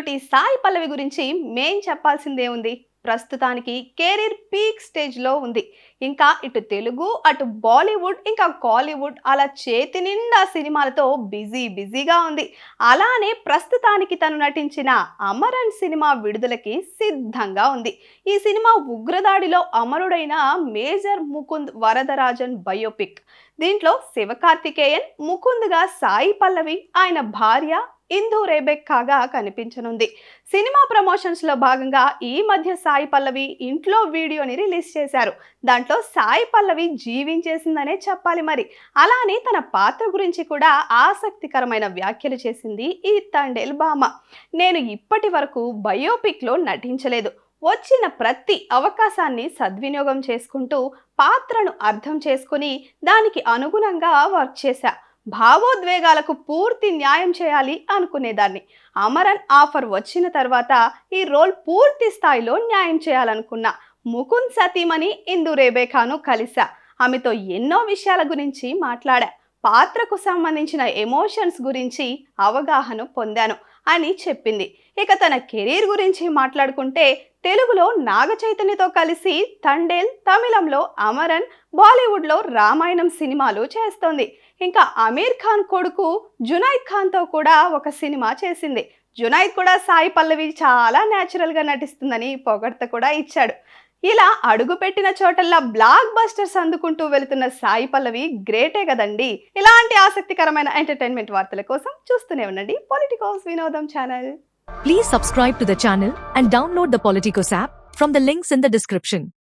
Beauty Sai Pallavi గురించి మేం చెప్పాల్సిందే ఉంది. ప్రస్తుతానికి కెరీర్ పీక్ స్టేజ్లో ఉంది. ఇంకా ఇటు తెలుగు, అటు బాలీవుడ్, ఇంకా కాలీవుడ్ అలా చేతి నిండా సినిమాలతో బిజీగా ఉంది. అలానే ప్రస్తుతానికి తను నటించిన అమరన్ సినిమా విడుదలకి సిద్ధంగా ఉంది. ఈ సినిమా ఉగ్రదాడిలో అమరుడైన మేజర్ ముకుంద్ వరదరాజన్ బయోపిక్. దీంట్లో శివకార్తికేయన్ ముకుంద్గా సాయి పల్లవి, ఆయన భార్య ఇందు రెబెక్కాగా కనిపించనుంది. సినిమా ప్రమోషన్స్ లో భాగంగా ఈ మధ్య సాయి పల్లవి ఇంట్లో వీడియోని రిలీజ్ చేశారు. దాంట్లో సాయి పల్లవి జీవించేసిందనే చెప్పాలి మరి. అలానే తన పాత్ర గురించి కూడా ఆసక్తికరమైన వ్యాఖ్యలు చేసింది ఈ తండేల్ భామ. నేను ఇప్పటి వరకు బయోపిక్ లో నటించలేదు. వచ్చిన ప్రతి అవకాశాన్ని సద్వినియోగం చేసుకుంటూ పాత్రను అర్థం చేసుకుని దానికి అనుగుణంగా వర్క్ చేశా. భావోద్వేగాలకు పూర్తి న్యాయం చేయాలి అనుకునేదాన్ని. అమరన్ ఆఫర్ వచ్చిన తర్వాత ఈ రోల్ పూర్తి స్థాయిలో న్యాయం చేయాలనుకున్నా. ముకుంద్ సతీమణి ఇందు రెబెకాను కలిసా. ఆమెతో ఎన్నో విషయాల గురించి మాట్లాడా. పాత్రకు సంబంధించిన ఎమోషన్స్ గురించి అవగాహన పొందాను అని చెప్పింది. ఇక తన కెరీర్ గురించి మాట్లాడుకుంటే తెలుగులో నాగ చైతన్యతో కలిసి తండేల్, తమిళంలో అమరన్, బాలీవుడ్లో రామాయణం సినిమాలు చేస్తోంది. ఇంకా అమీర్ ఖాన్ కొడుకు జునైద్ ఖాన్తో కూడా ఒక సినిమా చేసింది. జునైద్ కూడా సాయి పల్లవి చాలా న్యాచురల్గా నటిస్తుందని పొగడ్త కూడా ఇచ్చాడు. ఇలా అడుగుపెట్టిన చోటల్లా బ్లాక్ బస్టర్స్ అందుకుంటూ వెళుతున్న సాయి పల్లవి గ్రేటే కదండి. ఇలాంటి ఆసక్తికరమైన ఎంటర్టైన్మెంట్ వార్తల కోసం చూస్తూనే ఉండండి పొలిటికోస్ వినోదం channel. Please subscribe to the channel and download the Politicos app from the links in the description.